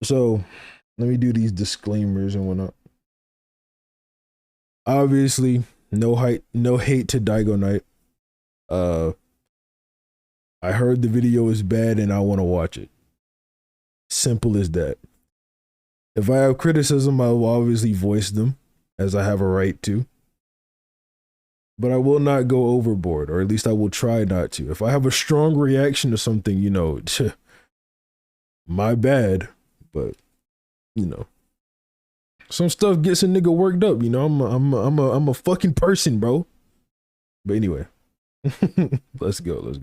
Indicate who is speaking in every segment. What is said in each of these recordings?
Speaker 1: So let me do these disclaimers and whatnot. Obviously, no hate to Daigo Knight. Uh, I heard the video is bad and I want to watch it. Simple as that. If I have criticism, I will obviously voice them, as I have a right to. But I will not go overboard, or at least I will try not to. If I have a strong reaction to something, you know, my bad. But you know, some stuff gets a nigga worked up. You know, I'm a fucking person, bro. But anyway, let's go.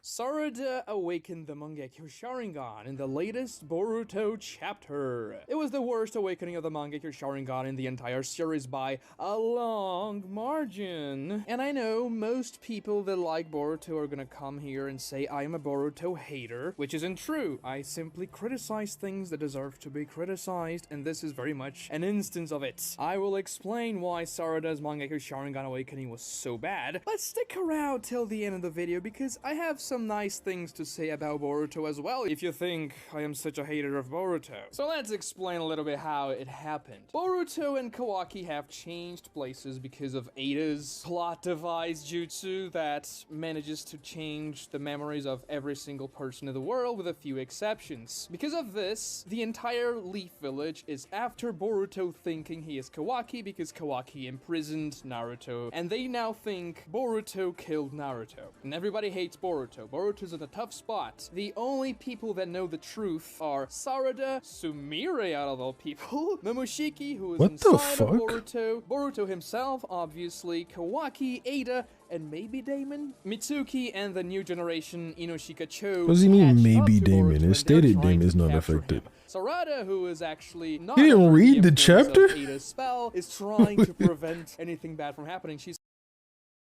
Speaker 2: Sarada awakened the Mangekyou Sharingan in the latest Boruto chapter. It was the worst awakening of the Mangekyou Sharingan in the entire series by a long margin. And I know most people that like Boruto are gonna come here and say I am a Boruto hater, which isn't true. I simply criticize things that deserve to be criticized, and this is very much an instance of it. I will explain why Sarada's Mangekyou Sharingan awakening was so bad, but stick around till the end of the video because I have some nice things to say about Boruto as well if you think I am such a hater of Boruto. So let's explain a little bit how it happened. Boruto and Kawaki have changed places because of Ada's plot device jutsu that manages to change the memories of every single person in the world with a few exceptions. Because of this, the entire Leaf Village is after Boruto thinking he is Kawaki because Kawaki imprisoned Naruto, and they now think Boruto killed Naruto. And everybody hates Boruto. Boruto's in a tough spot. The only people that know the truth are Sarada, Sumire out of all people, Momoshiki, who is inside of Boruto, Boruto himself, obviously, Kawaki, Ada, and maybe Damon, Mitsuki, and the new generation Inoshika Cho.
Speaker 1: What does he mean maybe Damon? It stated Damon is not affected.
Speaker 2: Sarada, who is actually not
Speaker 1: you didn't read the chapter?
Speaker 2: Ada's spell, is trying to prevent anything bad from happening. She's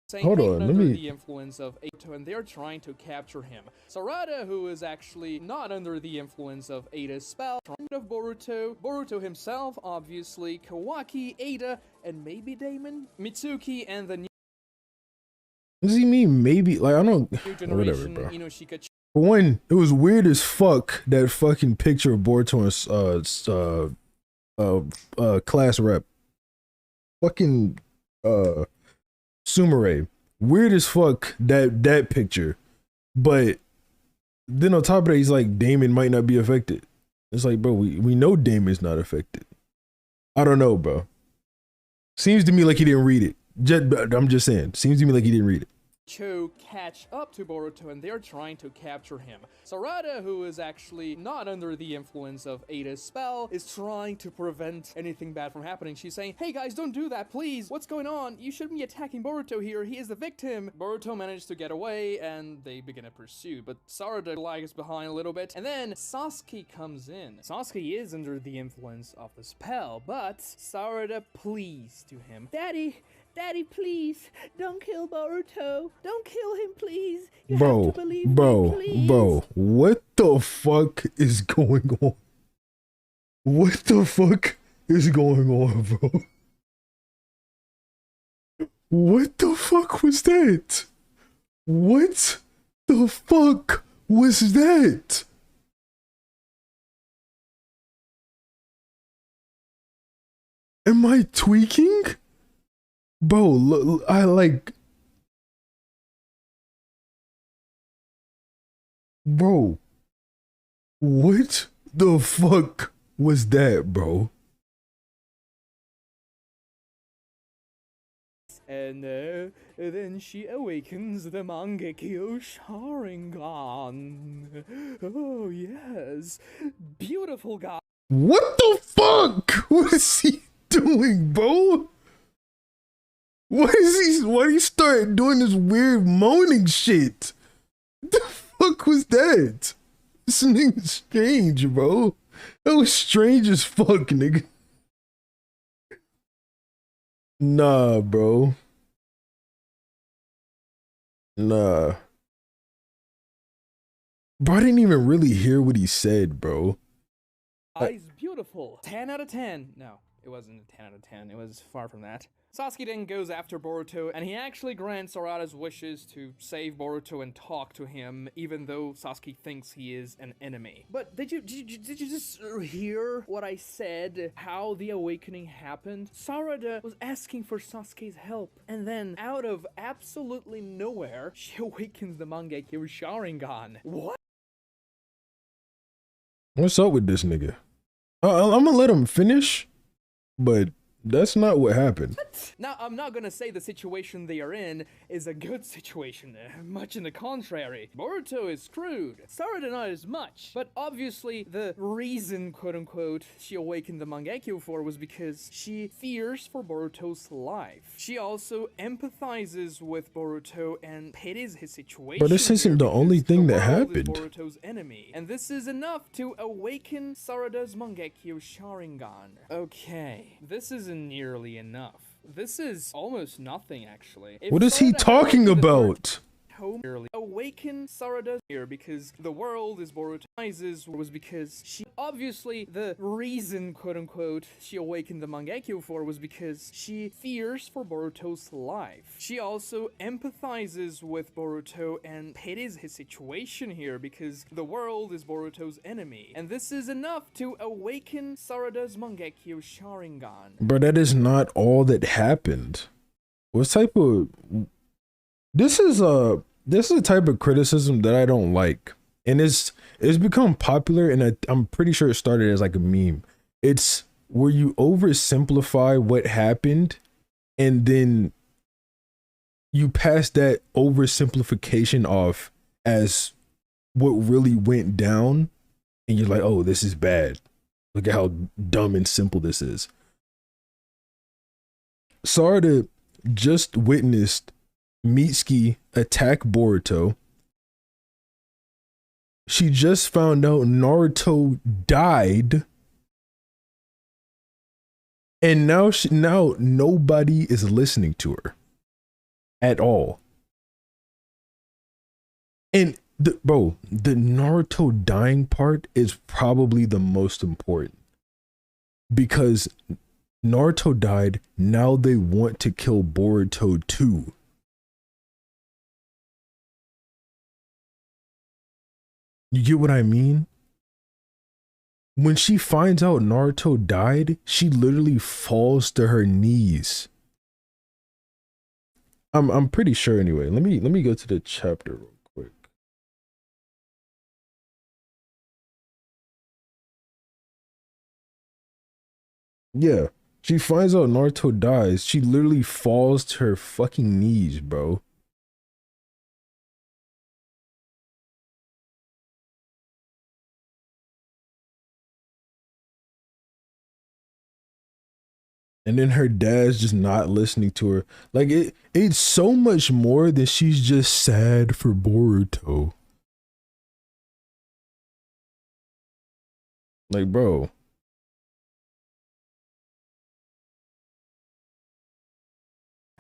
Speaker 2: saying,
Speaker 1: hold
Speaker 2: hey,
Speaker 1: on,
Speaker 2: under the influence of Ado, and they're trying to capture him. Sarada, who is actually not under the influence of Ada's spell, of Boruto himself, obviously, Kawaki, Ada, and maybe Damon, Mitsuki, and the new.
Speaker 1: What does he mean maybe? Like I don't. Whatever, bro. For one, it was weird as fuck that fucking picture of Boruto and class rep. Fucking Sumire. Weird as fuck that picture. But then on top of that, he's like, Damon might not be affected. It's like, bro, we know Damon's not affected. I don't know, bro. Seems to me like he didn't read it. I'm just saying. Seems to me like he didn't read it.
Speaker 2: Cho catch up to Boruto and they're trying to capture him. Sarada, who is actually not under the influence of Ada's spell, is trying to prevent anything bad from happening. She's saying, hey guys, don't do that, please. What's going on? You shouldn't be attacking Boruto here. He is the victim. Boruto managed to get away and they begin a pursuit, but Sarada lags behind a little bit. And then Sasuke comes in. Sasuke is under the influence of the spell, but Sarada pleads to him, Daddy, please, don't kill Boruto. Don't kill him, please. You have to believe me, please.
Speaker 1: Bro, what the fuck is going on? What the fuck is going on, bro? What the fuck was that? What the fuck was that? Am I tweaking? Bro, look, I like... Bro, what the fuck was that, bro?
Speaker 2: And then she awakens the Mangekyou Sharingan. Oh, yes. Beautiful guy.
Speaker 1: What the fuck? What is he doing, bro? Why do you start doing this weird moaning shit? What the fuck was that? This nigga's strange, bro. That was strange as fuck, nigga. Nah, bro. Nah. Bro, I didn't even really hear what he said, bro.
Speaker 2: Eyes beautiful. 10 out of 10. No, it wasn't a 10 out of 10. It was far from that. Sasuke then goes after Boruto, and he actually grants Sarada's wishes to save Boruto and talk to him, even though Sasuke thinks he is an enemy. But did you just hear what I said? How the awakening happened? Sarada was asking for Sasuke's help, and then out of absolutely nowhere, she awakens the Mangekyou Sharingan. What?
Speaker 1: What's up with this nigga? I'm gonna let him finish, but that's not what happened.
Speaker 2: Now, I'm not gonna say the situation they are in is a good situation, much in the contrary. Boruto is screwed, Sarada not as much, but obviously the reason, quote-unquote, she awakened the Mangekyou for was because she fears for Boruto's life. She also empathizes with Boruto and pities his situation.
Speaker 1: But this isn't the only thing that happened.
Speaker 2: Boruto's enemy, and this is enough to awaken Sarada's Mangekyou Sharingan. Okay, this isn't nearly enough. This is almost nothing, actually.
Speaker 1: What is he talking about?
Speaker 2: Awaken Sarada here because the world is Boruto's was because she obviously the reason, quote-unquote, she awakened the Mangekyou for was because she fears for Boruto's life. She also empathizes with Boruto and pities his situation here because the world is Boruto's enemy, and this is enough to awaken Sarada's Mangekyou Sharingan.
Speaker 1: But that is not all that happened. What type of... This is a type of criticism that I don't like, and it's become popular, and I'm pretty sure it started as like a meme. It's where you oversimplify what happened, and then you pass that oversimplification off as what really went down, and you're like, oh, this is bad. Look at how dumb and simple this is. Sarada just witnessed Mitsuki attack Boruto. She just found out Naruto died, and now nobody is listening to her at all. And the Naruto dying part is probably the most important, because Naruto died. Now they want to kill Boruto too. You get what I mean? When she finds out Naruto died, she literally falls to her knees. I'm pretty sure anyway. Let me go to the chapter real quick. Yeah, she finds out Naruto dies. She literally falls to her fucking knees, bro. And then her dad's just not listening to her. Like it's so much more than she's just sad for Boruto. Like, bro.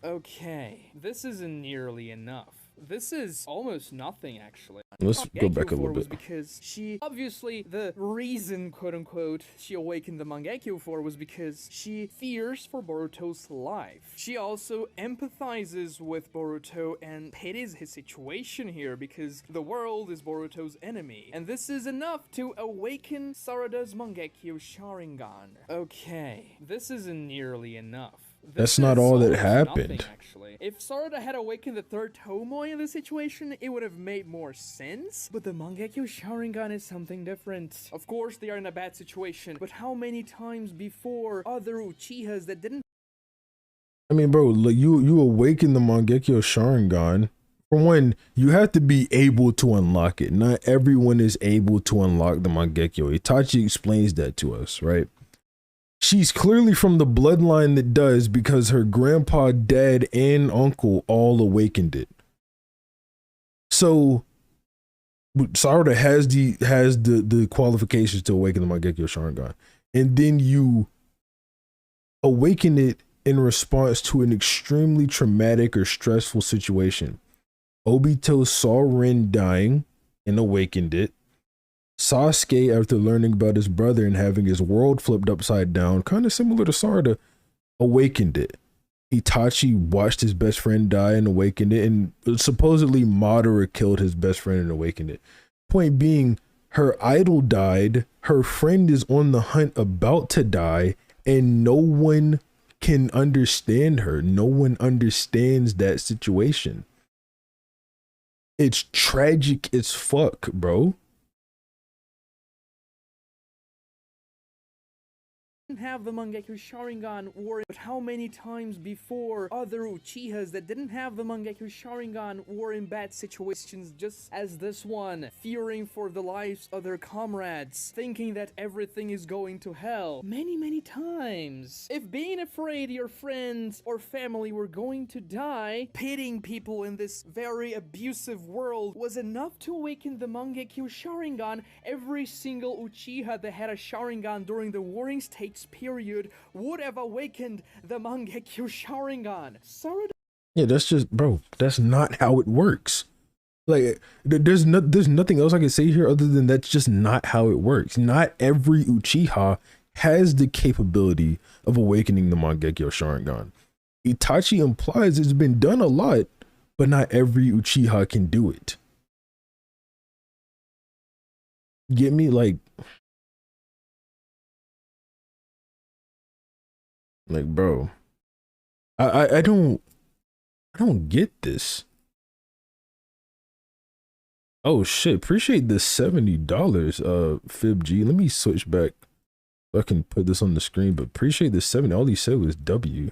Speaker 2: Okay, this isn't nearly enough. This is almost nothing, actually.
Speaker 1: Let's go back a little bit.
Speaker 2: Because she obviously the reason, quote-unquote, she awakened the Mangekyou for was because she fears for Boruto's life. She also empathizes with Boruto and pities his situation here because the world is Boruto's enemy, and this is enough to awaken Sarada's Mangekyou Sharingan. Okay, this isn't nearly enough.
Speaker 1: That's not all that happened.
Speaker 2: Nothing, actually. If Sarada had awakened the third Tomoe in this situation, it would have made more sense. But the Mangekyou Sharingan is something different. Of course, they are in a bad situation, but how many times before other Uchihas that didn't...
Speaker 1: I mean, bro, like you awaken the Mangekyou Sharingan. For one, you have to be able to unlock it. Not everyone is able to unlock the Mangekyou. Itachi explains that to us, right? She's clearly from the bloodline that does, because her grandpa, dad, and uncle all awakened it. So Sarada has the qualifications to awaken the Mangekyou Sharingan, and then you awaken it in response to an extremely traumatic or stressful situation. Obito saw Rin dying and awakened it. Sasuke, after learning about his brother and having his world flipped upside down, kind of similar to Sarada, awakened it. Itachi watched his best friend die and awakened it, and supposedly Madara killed his best friend and awakened it. Point being, her idol died, her friend is on the hunt about to die, and no one can understand her. No one understands that situation. It's tragic as fuck, bro.
Speaker 2: Have the Mangekyou Sharingan war, but how many times before other Uchihas that didn't have the Mangekyou Sharingan were in bad situations just as this one, fearing for the lives of their comrades, thinking that everything is going to hell many times. If being afraid your friends or family were going to die, pitying people in this very abusive world was enough to awaken the Mangekyou Sharingan, every single Uchiha that had a Sharingan during the warring states period would have awakened the Mangekyou Sharingan. Sarada.
Speaker 1: Yeah, that's just, bro, that's not how it works. Like, there's nothing else I can say here other than that's just not how it works. Not every Uchiha has the capability of awakening the Mangekyou Sharingan. Itachi implies it's been done a lot, but not every Uchiha can do it. Get me? Like, bro, I don't get this. Oh shit, appreciate the $70, FibG. Let me switch back so I can put this on the screen, but appreciate the 70. All he said was W.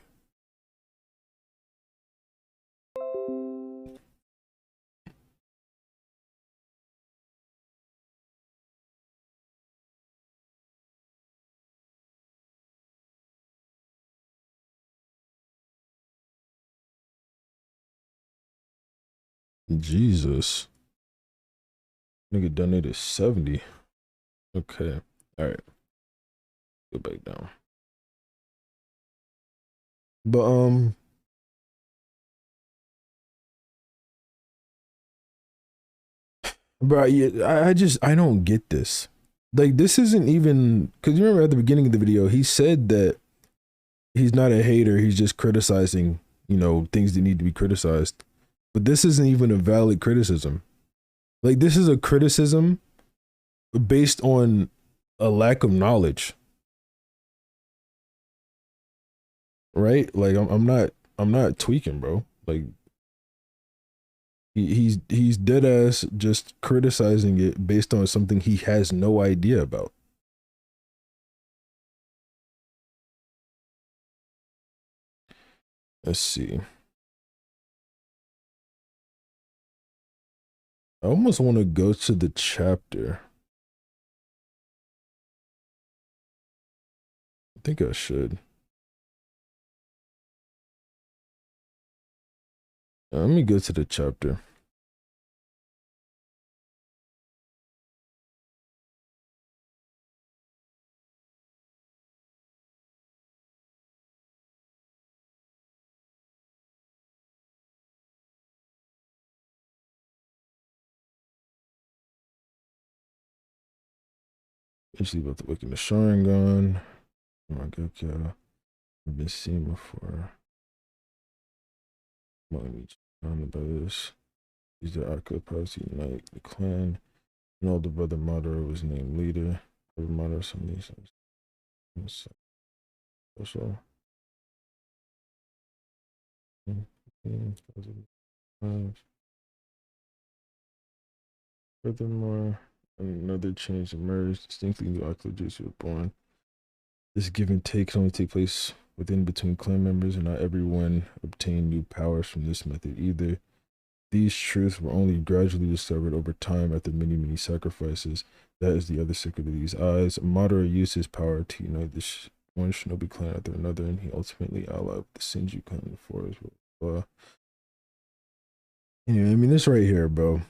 Speaker 1: Jesus. Nigga donated 70. Okay. All right. Go back down. But bro, yeah, I don't get this. Like, this isn't even, because you remember at the beginning of the video, he said that he's not a hater, he's just criticizing, you know, things that need to be criticized. But this isn't even a valid criticism. Like, this is a criticism based on a lack of knowledge. Right? Like, I'm not tweaking, bro. Like, he's dead ass just criticizing it based on something he has no idea about. Let's see. I almost want to go to the chapter. I think I should. Let me go to the chapter. Usually about to awaken the Sharingan. Mangekyou. I've been seen before. Surrounded by this. These are occupiers to unite the clan. And all the brother Madara was named leader. Brother Madara, some of these special. Furthermore, another change emerged. Distinctly new occultors were born. This give and take can only take place within between clan members, and not everyone obtained new powers from this method either. These truths were only gradually discovered over time after many sacrifices. That is the other secret of these eyes. Madara used his power to unite this one shinobi clan after another, and he ultimately allied the Senju clan in the forest. Yeah, I mean, this right here, bro.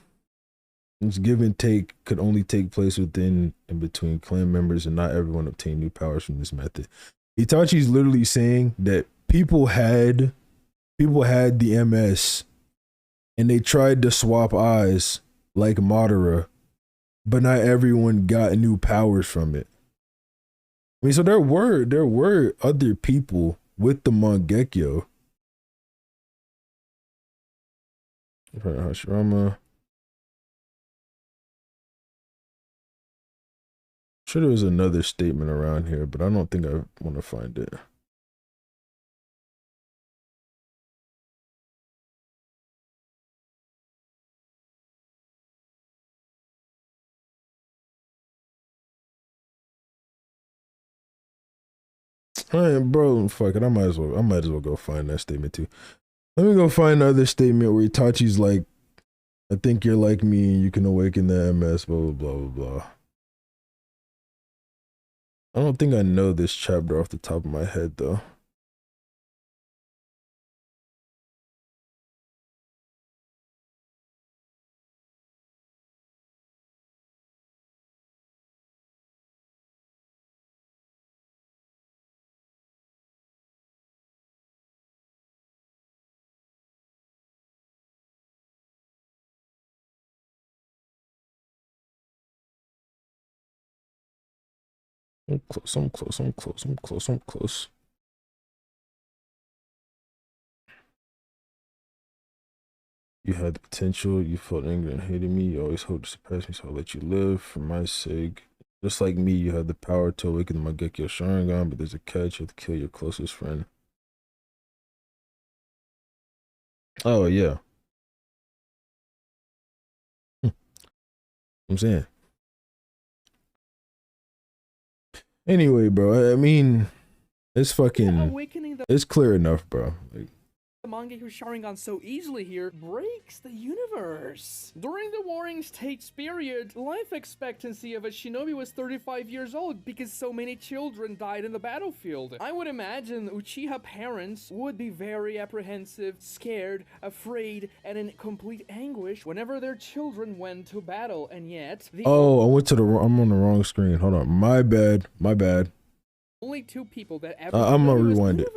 Speaker 1: This give and take could only take place within and between clan members, and not everyone obtained new powers from this method. Itachi's literally saying that people had the MS and they tried to swap eyes like Madara, but not everyone got new powers from it. I mean, so there were other people with the Mangekyou Hashirama. Sure there was another statement around here, but I don't think I want to find it. Alright, bro, fuck it. I might as well go find that statement too. Let me go find another statement where Itachi's like, I think you're like me and you can awaken the MS, blah, blah, blah, blah, blah. I don't think I know this chapter off the top of my head, though. I'm close, I'm close, I'm close, I'm close, I'm close. You had the potential, you felt angry and hated me, you always hoped to surpass me, so I'll let you live for my sake. Just like me, you had the power to awaken the Mangekyou Sharingan, but there's a catch, you have to kill your closest friend. Oh, yeah. I'm saying. Anyway, bro, I mean, it's fucking, it's clear enough, bro. Like,
Speaker 2: the Mangekyou Sharingan so easily here breaks the universe. During the Warring States period, life expectancy of a shinobi was 35 years old because so many children died in the battlefield. I would imagine Uchiha parents would be very apprehensive, scared, afraid, and in complete anguish whenever their children went to battle, and yet
Speaker 1: oh, I'm on the wrong screen. Hold on. My bad.
Speaker 2: Only two people that ever
Speaker 1: I'm gonna rewind it.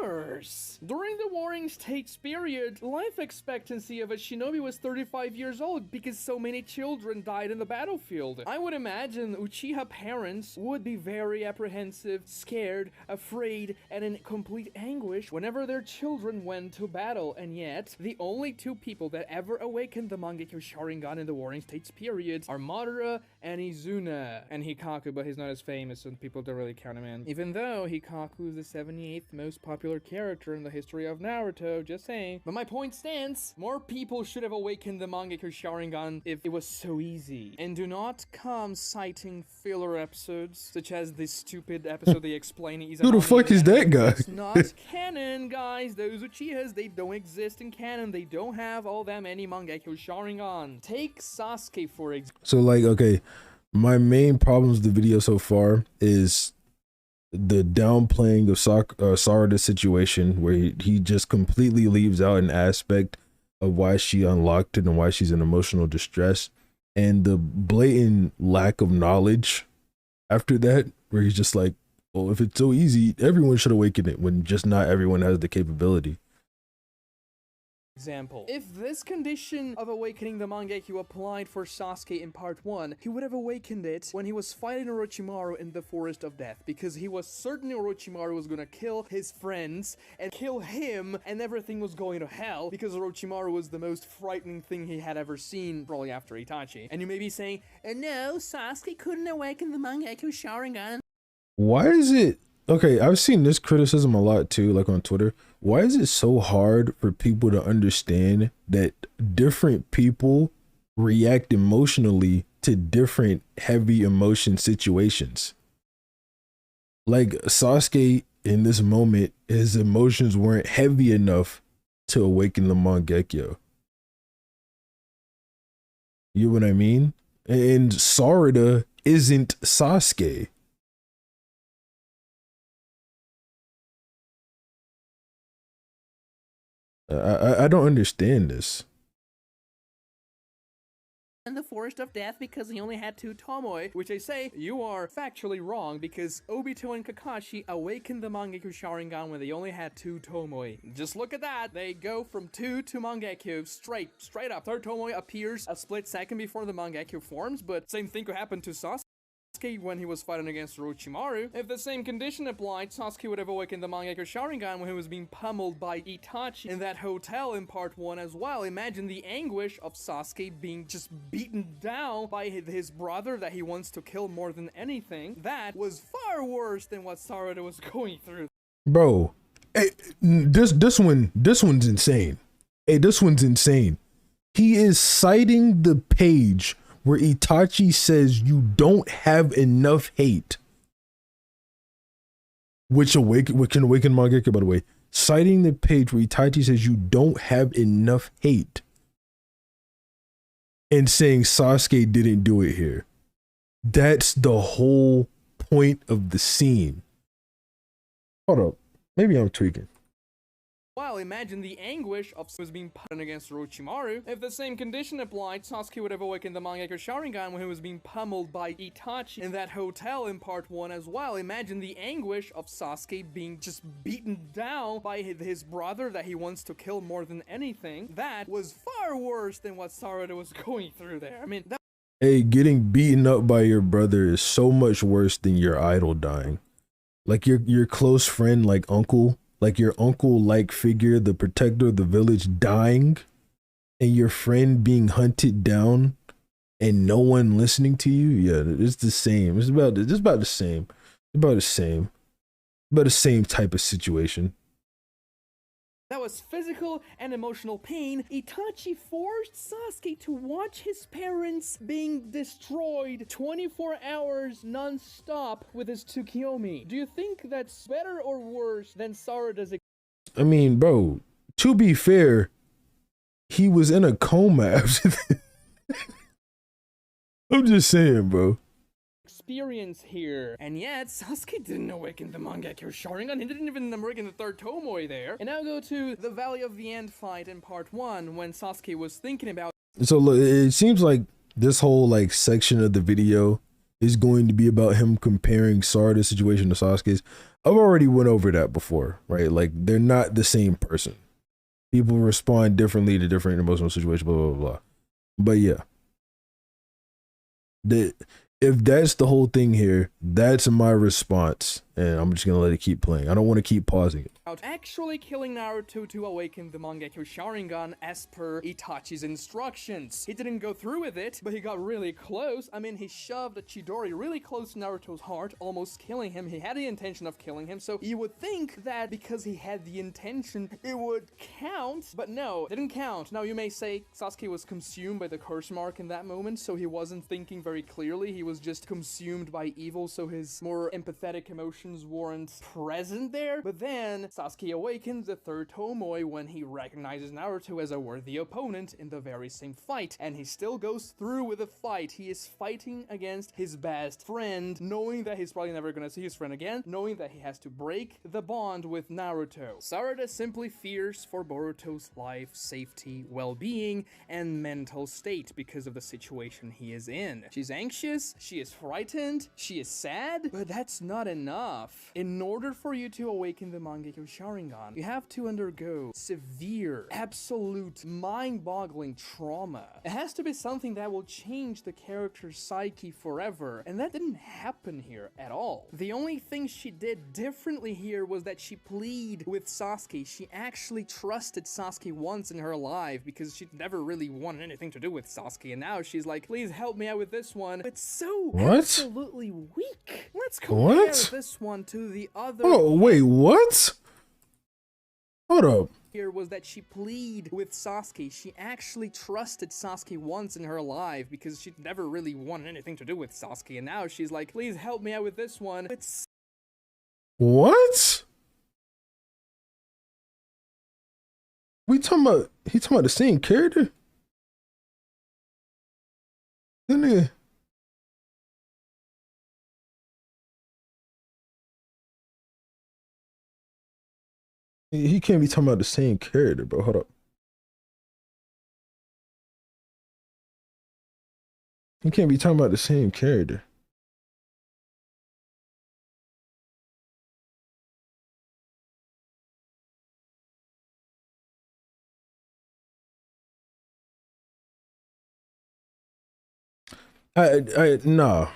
Speaker 2: During the Warring States period, life expectancy of a shinobi was 35 years old because so many children died in the battlefield. I would imagine Uchiha parents would be very apprehensive, scared, afraid, and in complete anguish whenever their children went to battle, and yet the only two people that ever awakened the Mangekyou Sharingan in the Warring States period are Madara and Izuna. And Hikaku, but he's not as famous and people don't really count him in. Even though Hikaku is the 78th most popular character in the history of Naruto, just saying. But my point stands, more people should have awakened the Mangekyou Sharingan if it was so easy. And do not come citing filler episodes, such as this stupid episode they explain Izanami.
Speaker 1: Who the fuck is that guy?
Speaker 2: It's not canon, guys. Those Uchihas, they don't exist in canon. They don't have all that many Mangekyou Sharingan. Take Sasuke for example.
Speaker 1: So, like, okay, my main problems with the video so far is the downplaying of Sarada's situation, where he just completely leaves out an aspect of why she unlocked it and why she's in emotional distress, and the blatant lack of knowledge after that, where he's just like, well, if it's so easy, everyone should awaken it, when just not everyone has the capability.
Speaker 2: Example. If this condition of awakening the Mangekyou applied for Sasuke in part 1, he would have awakened it when he was fighting Orochimaru in the Forest of Death, because he was certain Orochimaru was gonna kill his friends and kill him, and everything was going to hell because Orochimaru was the most frightening thing he had ever seen, probably after Itachi. And you may be saying, no, Sasuke couldn't awaken the Mangekyou Sharingan.
Speaker 1: Why is it okay? I've seen this criticism a lot too, like on Twitter. Why is it so hard for people to understand that different people react emotionally to different heavy emotion situations? Like Sasuke in this moment, his emotions weren't heavy enough to awaken the Mangekyou. You know what I mean? And Sarada isn't Sasuke. I don't understand this.
Speaker 2: In the Forest of Death because he only had 2 Tomoe, which I say you are factually wrong, because Obito and Kakashi awakened the Mangekyou Sharingan when they only had 2 Tomoe. Just look at that. They go from 2 to Mangekyou straight up. Third Tomoe appears a split second before the Mangekyou forms, but same thing could happen to Sasuke. Sasuke when he was fighting against Orochimaru. If the same condition applied, Sasuke would have awakened the Mangekyou Sharingan when he was being pummeled by Itachi in that hotel in part 1 as well. Imagine the anguish of Sasuke being just beaten down by his brother that he wants to kill more than anything. That was far worse than what Sarada was going through.
Speaker 1: Bro, hey, this one's insane. Hey, this one's insane. He is citing the page where Itachi says you don't have enough hate, which can awaken Mangekyou, by the way. Citing the page where Itachi says you don't have enough hate, and saying Sasuke didn't do it here. That's the whole point of the scene. Hold up, maybe I'm tweaking.
Speaker 2: Well, imagine the anguish of was being put against Orochimaru. If the same condition applied, Sasuke would have awakened the Mangekyou Sharingan when he was being pummeled by Itachi in that hotel in part 1 as well. Imagine the anguish of Sasuke being just beaten down by his brother that he wants to kill more than anything. That was far worse than what Sarada was going through there. I mean, that
Speaker 1: Hey, getting beaten up by your brother is so much worse than your idol dying. Like your close friend, like uncle, like your uncle-like figure, the protector of the village, dying, and your friend being hunted down, and no one listening to you. Yeah, it's the same. It's about the same. About the same type of situation.
Speaker 2: That was physical and emotional pain. Itachi forced Sasuke to watch his parents being destroyed 24 hours non-stop with his Tsukiyomi. Do you think that's better or worse than Sarada's?
Speaker 1: I mean, bro, to be fair, he was in a coma after that. I'm just saying, bro.
Speaker 2: Experience here, and yet Sasuke didn't awaken the Mangekyou Sharingan. He didn't even awaken the third Tomoe there. And now go to the Valley of the End fight in part 1 when Sasuke was thinking about.
Speaker 1: So look, it seems like this whole like section of the video is going to be about him comparing Sarada's situation to Sasuke's. I've already went over that before, right? Like they're not the same person. People respond differently to different emotional situations, blah blah blah. But yeah, if that's the whole thing here, that's my response, and I'm just gonna let it keep playing. I don't want to keep pausing it.
Speaker 2: Actually killing Naruto to awaken the Mangekyou Sharingan as per Itachi's instructions. He didn't go through with it, but he got really close. I mean, he shoved a Chidori really close to Naruto's heart, almost killing him. He had the intention of killing him, so you would think that because he had the intention, it would count, but no, it didn't count. Now, you may say Sasuke was consumed by the curse mark in that moment, so he wasn't thinking very clearly. He was just consumed by evil, so his more empathetic emotions weren't present there. But then Sasuke awakens the third Tomoe when he recognizes Naruto as a worthy opponent in the very same fight, and he still goes through with the fight. He is fighting against his best friend, knowing that he's probably never gonna see his friend again, knowing that he has to break the bond with Naruto. Sarada simply fears for Boruto's life, safety, well-being, and mental state because of the situation he is in. She's anxious, she is frightened, she is sad, but that's not enough. In order for you to awaken the Mangekyou Sharingan, you have to undergo severe, absolute, mind-boggling trauma. It has to be something that will change the character's psyche forever, and that didn't happen here at all. The only thing she did differently here was that she pleaded with Sasuke. She actually trusted Sasuke once in her life because she'd never really wanted anything to do with Sasuke, and now she's like, please help me out with this one. It's so absolutely weak. Let's compare this one to the other.
Speaker 1: Oh, wait, what? Hold up.
Speaker 2: Here was that she pleaded with Sasuke. She actually trusted Sasuke once in her life because she'd never really wanted anything to do with Sasuke, and now she's like, please help me out with this one. It's
Speaker 1: what? He talking about the same character? Then he can't be talking about the same character, bro. Hold up. He can't be talking about the same character. Nah.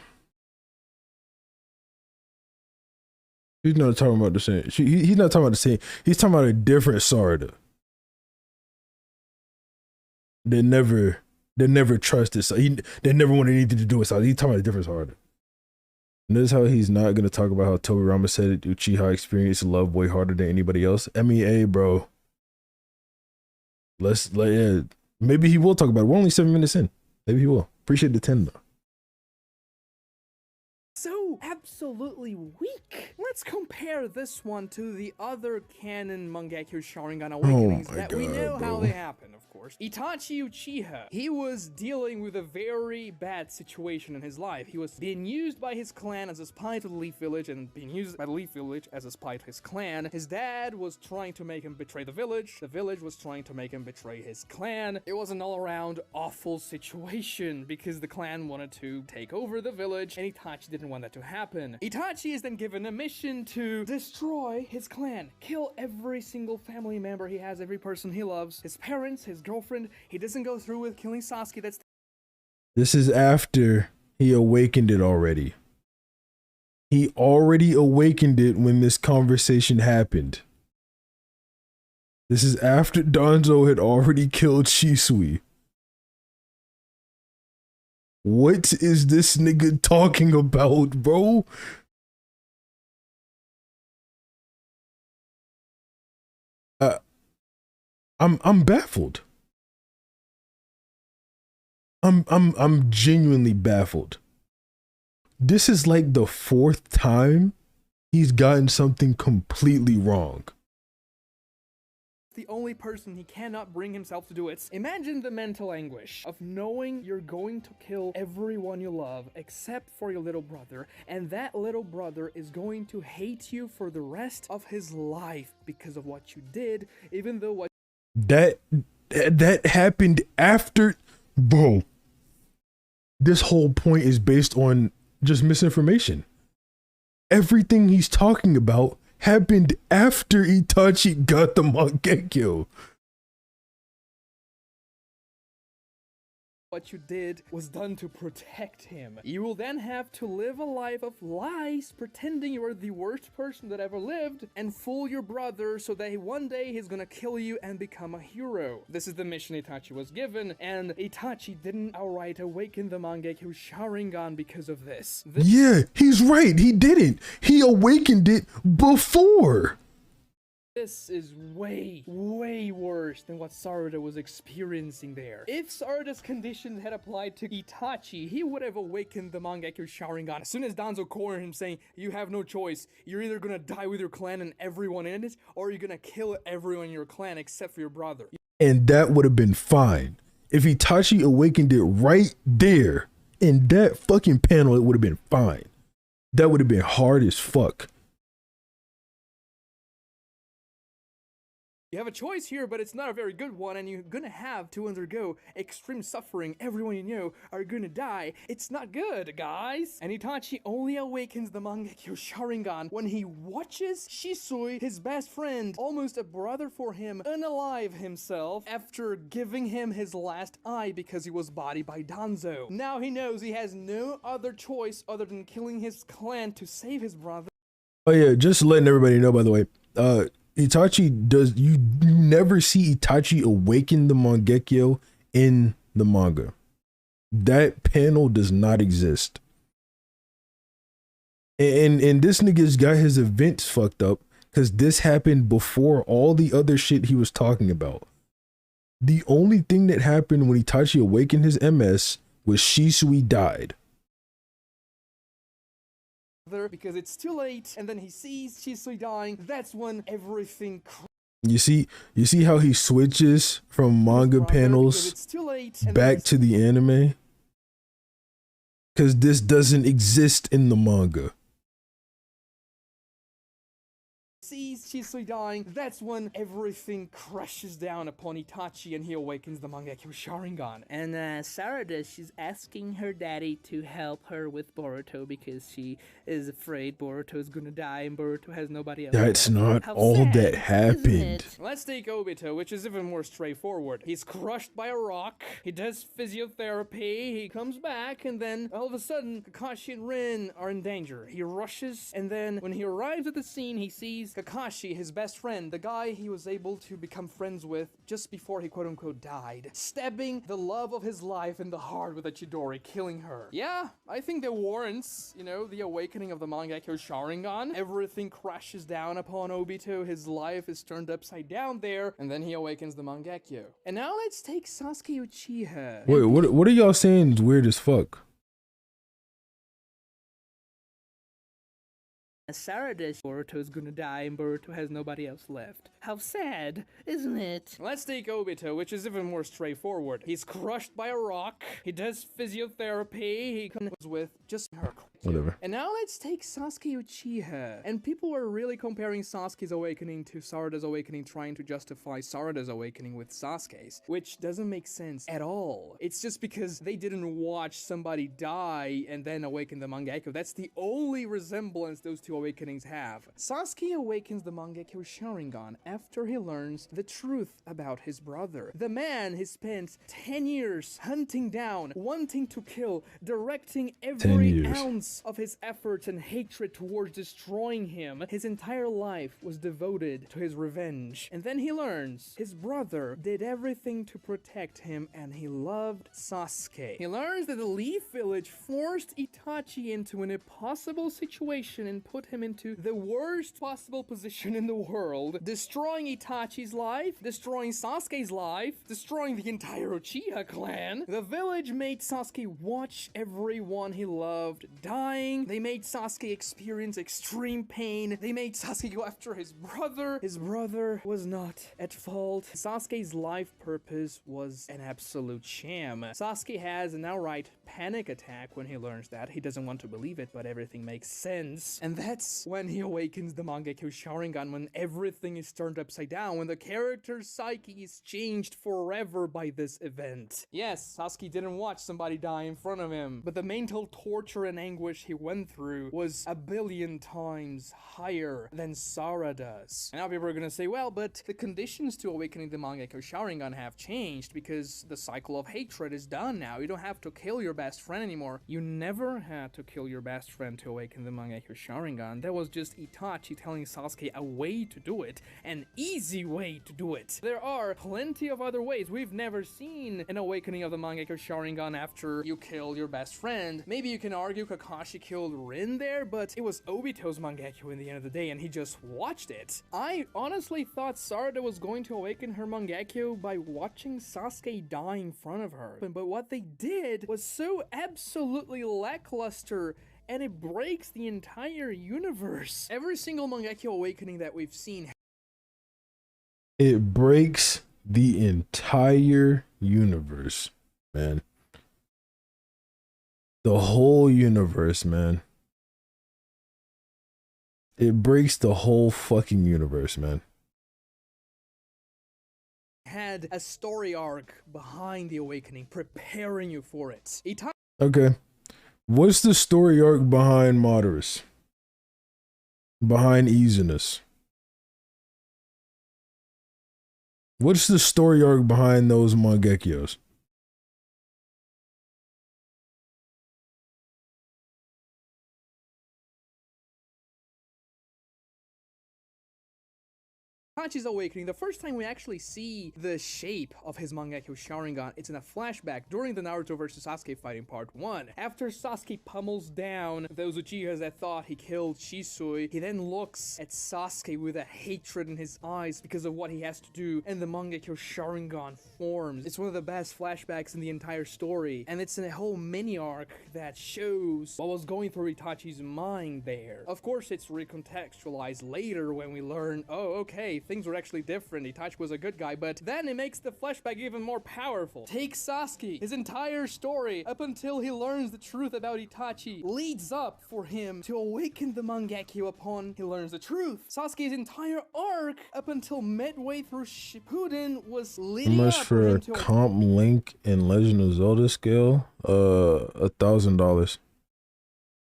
Speaker 1: He's not talking about the same. He's not talking about the same. He's talking about a different Sarada. They never trusted. So they never wanted anything to do with Sarada. He's talking about a different Sarada. Notice how he's not gonna talk about how Tobirama said it. Uchiha experienced love way harder than anybody else. I mean, hey, bro. Yeah, maybe he will talk about it. We're only 7 minutes in. Maybe he will. Appreciate the 10 though.
Speaker 2: So absolutely weak. Let's compare this one to the other canon Mangekyou Sharingan awakenings that we know how they happen, of course. Itachi Uchiha, he was dealing with a very bad situation in his life. He was being used by his clan as a spy to the Leaf Village and being used by the Leaf Village as a spy to his clan. His dad was trying to make him betray the village village was trying to make him betray his clan. It was an all-around awful situation because the clan wanted to take over the village and Itachi didn't want that to happen. Itachi is then given a mission to destroy his clan, kill every single family member he has, every person he loves, his parents, his girlfriend. He doesn't go through with killing Sasuke.
Speaker 1: This is after he awakened it already. He already awakened it when this conversation happened. This is after Danzo had already killed Shisui. What is this nigga talking about, bro? I'm baffled. I'm genuinely baffled. This is like the 4th time he's gotten something completely wrong.
Speaker 2: The only person he cannot bring himself to do it. Imagine the mental anguish of knowing you're going to kill everyone you love except for your little brother, and that little brother is going to hate you for the rest of his life because of what you did, even though what
Speaker 1: that happened after, bro. This whole point is based on just misinformation. Everything he's talking about happened after Itachi got the Mangekyou.
Speaker 2: What you did was done to protect him. You will then have to live a life of lies, pretending you are the worst person that ever lived, and fool your brother so that one day he's gonna kill you and become a hero. This is the mission Itachi was given, and Itachi didn't outright awaken the Mangekyou Sharingan because of this.
Speaker 1: Yeah, he's right. He didn't. He awakened it before.
Speaker 2: This is way, way worse than what Sarada was experiencing there. If Sarada's conditions had applied to Itachi, he would have awakened the Mangekyou Sharingan as soon as Danzo cornered him saying, you have no choice. You're either gonna die with your clan and everyone in it, or you're gonna kill everyone in your clan except for your brother.
Speaker 1: And that would have been fine. If Itachi awakened it right there, in that fucking panel, it would have been fine. That would have been hard as fuck.
Speaker 2: You have a choice here, but it's not a very good one, and you're gonna have to undergo extreme suffering. Everyone you know are gonna die. It's not good, guys. And Itachi only awakens the Mangekyou Sharingan when he watches Shisui, his best friend, almost a brother for him, unalive himself after giving him his last eye because he was bodied by Danzo. Now he knows he has no other choice other than killing his clan to save his brother.
Speaker 1: Oh yeah, just letting everybody know, by the way, Itachi does, you never see Itachi awaken the Mangekyou in the manga. That panel does not exist. And this nigga's got his events fucked up because this happened before all the other shit he was talking about. The only thing that happened when Itachi awakened his MS was Shisui died.
Speaker 2: Because it's too late, and then he sees Shisui dying. That's when everything.
Speaker 1: You see how he switches from manga panels back to the anime? Because this doesn't exist in the manga.
Speaker 2: sees Shisui dying, that's when everything crashes down upon Itachi and he awakens the Mangekyou Sharingan. And Sarada, she's asking her daddy to help her with Boruto because she is afraid Boruto's gonna die and Boruto has nobody else.
Speaker 1: That's not all that happened.
Speaker 2: Let's take Obito, which is even more straightforward. He's crushed by a rock, he does physiotherapy, he comes back, and then all of a sudden, Kakashi and Rin are in danger. He rushes, and then when he arrives at the scene, he sees Kakashi, his best friend, the guy he was able to become friends with just before he quote-unquote died, stabbing the love of his life in the heart with a Chidori, killing her. Yeah, I think that warrants, you know, the awakening of the Mangekyou Sharingan. Everything crashes down upon Obito, his life is turned upside down there, and then he awakens the Mangekyou. And now let's take Sasuke Uchiha.
Speaker 1: Wait, what are y'all saying is weird as fuck?
Speaker 2: Sarada, Boruto's gonna die and Boruto has nobody else left. How sad, isn't it? Let's take Obito, which is even more straightforward. He's crushed by a rock, he does physiotherapy, he comes with just her.
Speaker 1: Whatever.
Speaker 2: And now let's take Sasuke Uchiha. And people were really comparing Sasuke's awakening to Sarada's awakening, trying to justify Sarada's awakening with Sasuke's, which doesn't make sense at all. It's just because they didn't watch somebody die and then awaken the Mangekyou. That's the only resemblance those two awakenings have. Sasuke awakens the Mangekyou Sharingan after he learns the truth about his brother. The man he spent 10 years hunting down, wanting to kill, directing every ounce of his efforts and hatred towards destroying him. His entire life was devoted to his revenge. And then he learns his brother did everything to protect him and he loved Sasuke. He learns that the Leaf Village forced Itachi into an impossible situation and put him into the worst possible position in the world, destroying Itachi's life, destroying Sasuke's life, destroying the entire Uchiha clan. The village made Sasuke watch everyone he loved dying. They made Sasuke experience extreme pain. They made Sasuke go after his brother. His brother was not at fault. Sasuke's life purpose was an absolute sham. Sasuke has an outright panic attack when he learns that. He doesn't want to believe it, but everything makes sense. And that's when he awakens the Mangekyou Sharingan, when everything is turned upside down, when the character's psyche is changed forever by this event. Yes, Sasuke didn't watch somebody die in front of him, but the mental torture and anguish he went through was a billion times higher than Sarada's. And now people are gonna say, well, but the conditions to awakening the Mangekyou Sharingan have changed because the cycle of hatred is done now. You don't have to kill your best friend anymore. You never had to kill your best friend to awaken the Mangekyou Sharingan. That was just Itachi telling Sasuke a way to do it, an easy way to do it. There are plenty of other ways. We've never seen an awakening of the Mangekyou Sharingan after you kill your best friend. Maybe you can argue Kakashi killed Rin there, but it was Obito's Mangekyou in the end of the day and he just watched it. I honestly thought Sarada was going to awaken her Mangekyou by watching Sasuke die in front of her. But what they did was so absolutely lackluster and it breaks the entire universe. Every single Mangekyou awakening that we've seen.
Speaker 1: It breaks the entire universe, man. The whole universe, man. It breaks the whole fucking universe, man.
Speaker 2: Had a story arc behind the awakening, preparing you for it.
Speaker 1: Okay. What's the story arc behind Madras? Behind Isinus? What's the story arc behind those Mangekyous?
Speaker 2: Itachi's awakening, the first time we actually see the shape of his Mangekyou Sharingan, it's in a flashback during the Naruto vs Sasuke fighting part 1. After Sasuke pummels down those Uchihas that thought he killed Shisui, he then looks at Sasuke with a hatred in his eyes because of what he has to do, and the Mangekyou Sharingan forms. It's one of the best flashbacks in the entire story, and it's in a whole mini-arc that shows what was going through Itachi's mind there. Of course, it's recontextualized later when we learn, oh, okay, Itachi, things were actually different. Itachi was a good guy, but then it makes the flashback even more powerful. Take Sasuke. His entire story, up until he learns the truth about Itachi, leads up for him to awaken the Mangekyou upon he learns the truth. Sasuke's entire arc, up until midway through Shippuden, was
Speaker 1: How
Speaker 2: leading
Speaker 1: much
Speaker 2: up
Speaker 1: for
Speaker 2: him
Speaker 1: a
Speaker 2: to
Speaker 1: comp link in Legend of Zelda scale? $1,000.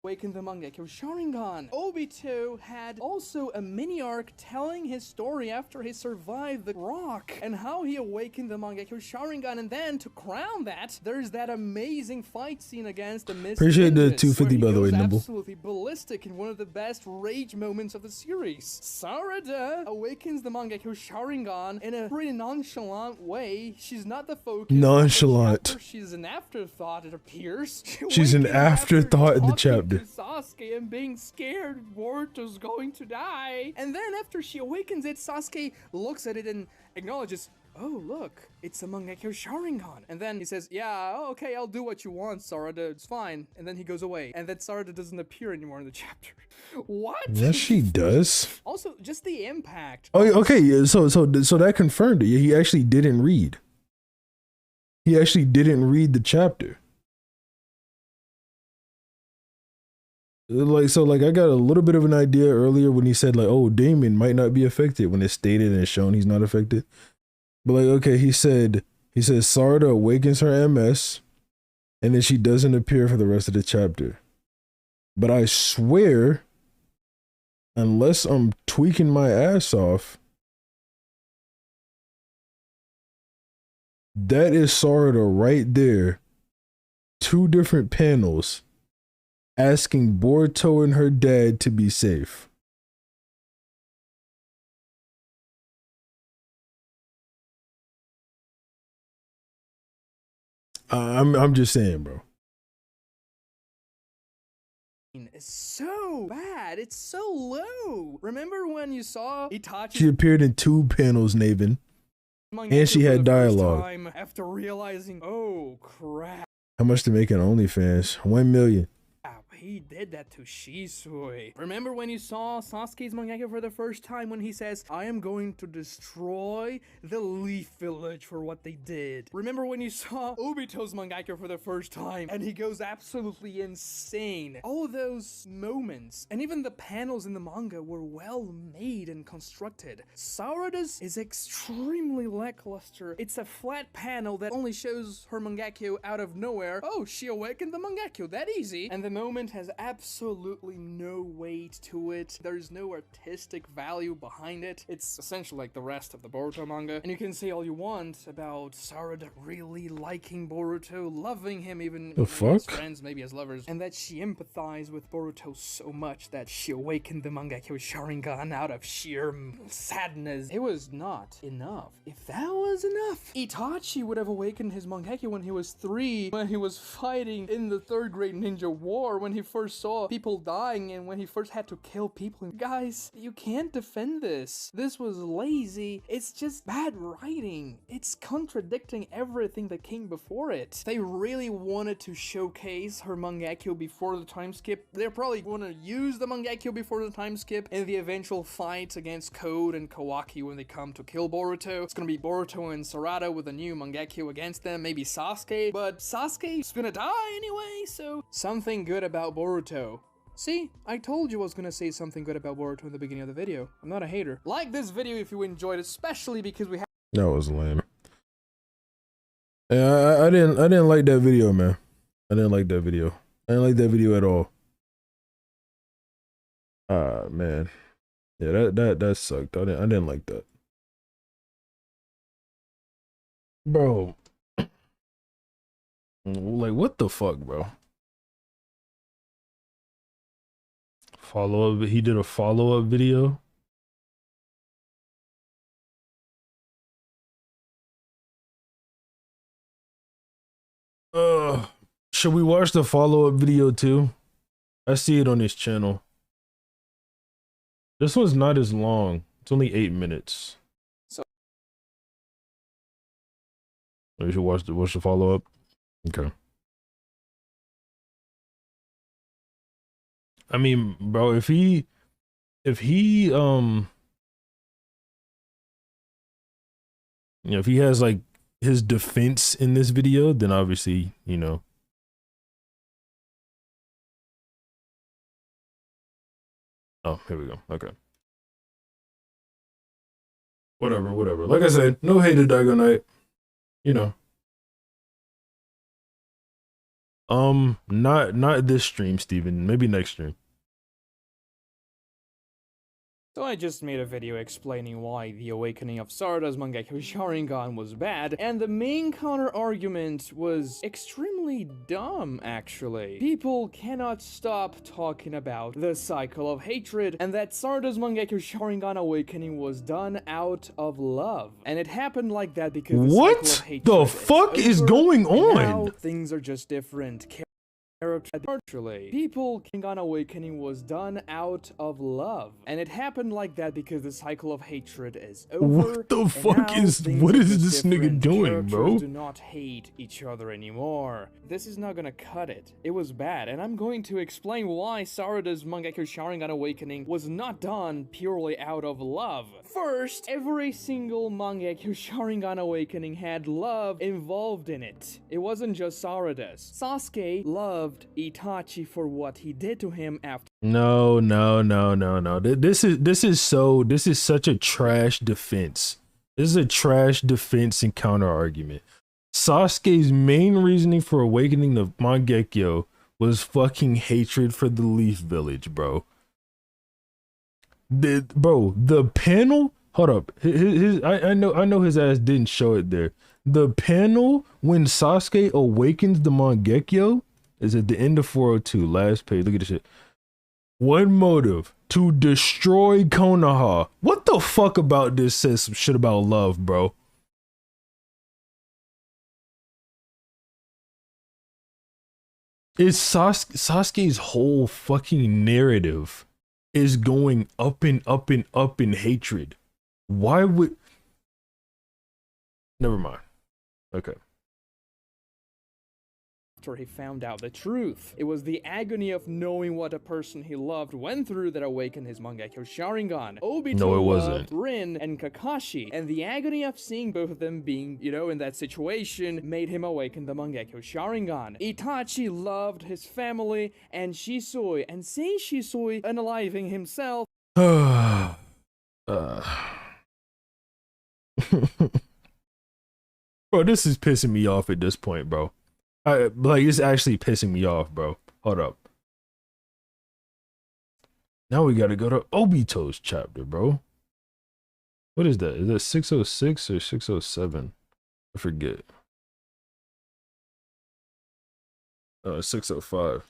Speaker 2: awaken the Mangekyou Sharingan. Obito had also a mini arc telling his story after he survived the rock and how he awakened the Mangekyou Sharingan, and then to crown that, there's that amazing fight scene against the Mist
Speaker 1: Appreciate the
Speaker 2: Ninjas,
Speaker 1: 250
Speaker 2: where
Speaker 1: by the
Speaker 2: he
Speaker 1: way,
Speaker 2: goes
Speaker 1: Nimble.
Speaker 2: absolutely ballistic in one of the best rage moments of the series. Sarada awakens the Mangekyou Sharingan in a pretty nonchalant way. She's not the focus.
Speaker 1: Nonchalant.
Speaker 2: She's an afterthought, it appears.
Speaker 1: She's an
Speaker 2: awakens after
Speaker 1: afterthought in the
Speaker 2: talking
Speaker 1: chapter.
Speaker 2: to Sasuke and being scared Boruto's going to die. And then after she awakens it, Sasuke looks at it and acknowledges, oh look, it's a Mangekyou Sharingan. And then he says, yeah, oh, okay, I'll do what you want, Sarada, it's fine. And then he goes away. And then Sarada doesn't appear anymore in the chapter. What?
Speaker 1: Yes, she does.
Speaker 2: Also, just the impact.
Speaker 1: Oh, okay. So that confirmed it. He actually didn't read. He actually didn't read the chapter. Like I got a little bit of an idea earlier when he said like, oh, Damon might not be affected, when it's stated and it's shown he's not affected. But like, okay, he says Sarada awakens her MS and then she doesn't appear for the rest of the chapter. But I swear, unless I'm tweaking my ass off, that is Sarada right there. 2 different panels asking Boruto and her dad to be safe. I'm just saying, bro.
Speaker 2: It's so bad. It's so low. Remember when you saw Itachi?
Speaker 1: She appeared in 2 panels, Naven. And she had dialogue.
Speaker 2: After realizing, oh crap.
Speaker 1: How much to make an OnlyFans? 1 million.
Speaker 2: He did that to Shisui. Remember when you saw Sasuke's Mangekyou for the first time when he says, I am going to destroy the Leaf Village for what they did? Remember when you saw Obito's Mangekyou for the first time and he goes absolutely insane? All of those moments and even the panels in the manga were well made and constructed. Sarada's is extremely lackluster. It's a flat panel that only shows her Mangekyou out of nowhere. Oh, she awakened the Mangekyou, that easy. And the moment has absolutely no weight to it. There's no artistic value behind it. It's essentially like the rest of the Boruto manga. And you can say all you want about Sarada really liking Boruto, loving him even as friends, maybe as lovers, and that she empathized with Boruto so much that she awakened the Mangekyou Sharingan out of sheer sadness. It was not enough. If that was enough, Itachi would have awakened his Mangekyou when he was 3, when he was fighting in the 3rd Great Ninja War, when he first saw people dying and when he first had to kill people. Guys, you can't defend this. This was lazy. It's just bad writing. It's contradicting everything that came before it. They really wanted to showcase her Mangekyou before the time skip. They're probably going to use the Mangekyou before the time skip in the eventual fight against Code and Kawaki when they come to kill Boruto. It's going to be Boruto and Sarada with a new Mangekyou against them, maybe Sasuke, but Sasuke's gonna die anyway, so something good about Boruto. See, I told you I was gonna say something good about Boruto in the beginning of the video. I'm not a hater. Like this video if you enjoyed, especially because we have—
Speaker 1: That was lame. Yeah, I didn't like that video, man. I didn't like that video. I didn't like that video at all. Man. Yeah, that sucked. I didn't like that. Bro. Like, what the fuck, bro? Follow-up, he did a follow-up video. Should we watch the follow-up video too? I see it on his channel. This one's not as long. It's only 8 minutes.
Speaker 2: So
Speaker 1: we should watch the follow-up. Okay. I mean, bro, if he You know, if he has like his defense in this video, then obviously, you know. Oh, here we go. Okay. Whatever. Like I said, no hate to Daigo Knight. You know. Not this stream, Steven. Maybe next stream.
Speaker 2: So I just made a video explaining why the awakening of Sarada's Mangekyou Sharingan was bad, and the main counter-argument was extremely dumb, actually. People cannot stop talking about the cycle of hatred, and that Sarada's Mangekyou Sharingan awakening was done out of love. And it happened like that because the cycle of hatred
Speaker 1: the fuck is going on?
Speaker 2: Now things are just different. Virtually, people Sharingan awakening was done out of love, and it happened like that because the cycle of hatred is over.
Speaker 1: What the fuck is this nigga doing, bro?
Speaker 2: Do not hate each other anymore. This is not gonna cut it. It was bad, and I'm going to explain why Sarada's Mangekyou Sharingan awakening was not done purely out of love. First, every single Mangekyou Sharingan awakening had love involved in it. It wasn't just Sarada's. Sasuke loved Itachi for what he did to him after.
Speaker 1: No. This is such a trash defense. This is a trash defense and counter argument. Sasuke's main reasoning for awakening the Mangekyou was fucking hatred for the Leaf Village, bro. The panel. Hold up. I know his ass didn't show it there. The panel when Sasuke awakens the Mangekyou is at the end of 402, last page. Look at this shit. One motive: to destroy Konoha. What the fuck about this says some shit about love, bro? Is Sasuke's whole fucking narrative is going up and up and up in hatred. Why would... Never mind. Okay.
Speaker 2: After he found out the truth. It was the agony of knowing what a person he loved went through that awakened his Mangekyou Sharingan. Obito
Speaker 1: no, it wasn't.
Speaker 2: loved Rin and Kakashi, and the agony of seeing both of them being, in that situation made him awaken the Mangekyou Sharingan. Itachi loved his family and Shisui, and seeing Shisui unaliving himself.
Speaker 1: Bro, this is pissing me off at this point, bro. It's actually pissing me off, bro. Hold up. Now we gotta go to Obito's chapter, bro. What is that? Is that 606 or 607? I forget. 605.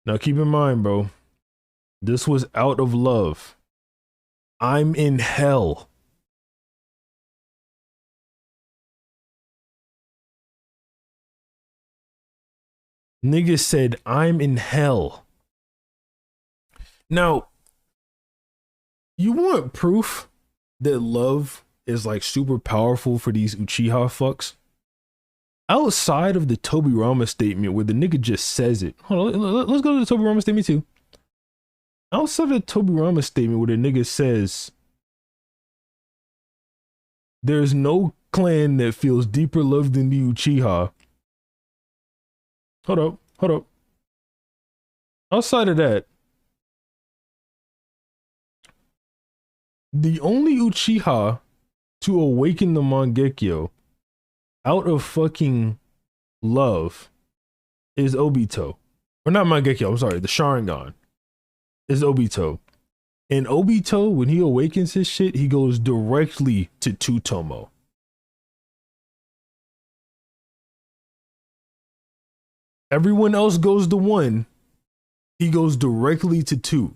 Speaker 1: Now keep in mind, bro. This was out of love. I'm in hell. Nigga said, I'm in hell. Now, you want proof that love is like super powerful for these Uchiha fucks? Outside of the Tobirama statement where the nigga just says it. Hold on, let's go to the Tobirama statement too. Outside of the Tobirama statement where the nigga says, there's no clan that feels deeper love than the Uchiha. Hold up. Outside of that, the only Uchiha to awaken the Mangekyou out of fucking love is Obito. Or not Mangekyou, I'm sorry, the Sharingan is Obito. And Obito, when he awakens his shit, he goes directly to Tsutomu. Everyone else goes to 1. He goes directly to 2.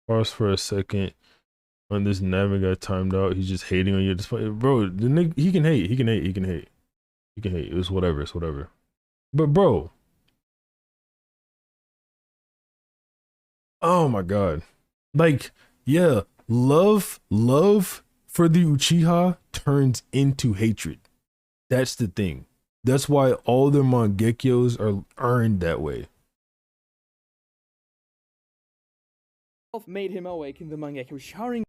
Speaker 1: Pause for a second. On this Navin got timed out. He's just hating on you. Bro, the nigga, he can hate. He can hate. It's whatever. But bro. Oh my God. Like, yeah, love for the Uchiha turns into hatred. That's the thing. That's why all their Mangekyous are earned that way.
Speaker 2: Made him awaken the Mangekyou Sharingan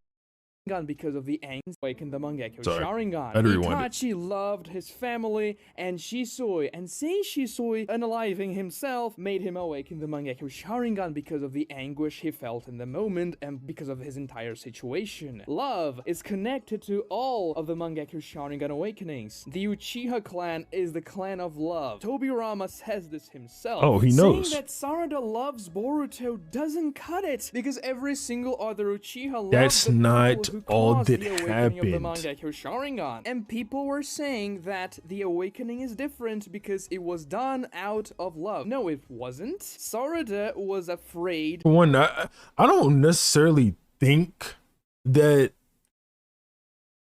Speaker 2: because of the angst awakened the Mangekyou
Speaker 1: Sorry,
Speaker 2: Sharingan.
Speaker 1: I had to rewind it.
Speaker 2: Itachi loved his family, and Shisui, and seeing Shisui unaliving himself made him awaken the Mangekyou Sharingan because of the anguish he felt in the moment and because of his entire situation. Love is connected to all of the Mangekyou Sharingan awakenings. The Uchiha clan is the clan of love. Tobirama says this himself.
Speaker 1: Oh, he knows.
Speaker 2: Saying that Sarada loves Boruto doesn't cut it, because every single other Uchiha loves
Speaker 1: That's
Speaker 2: the
Speaker 1: not
Speaker 2: people who
Speaker 1: all
Speaker 2: caused
Speaker 1: that
Speaker 2: the awakening
Speaker 1: happened.
Speaker 2: of the Mangekyou Sharingan. And people were saying that the awakening is different because it was done out of love. No, it wasn't. Sarada was afraid.
Speaker 1: For one, I don't necessarily think that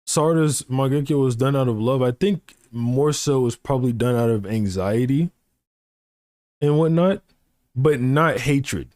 Speaker 1: Sarada's Mangekyou was done out of love. I think more so it was probably done out of anxiety and whatnot, but not hatred.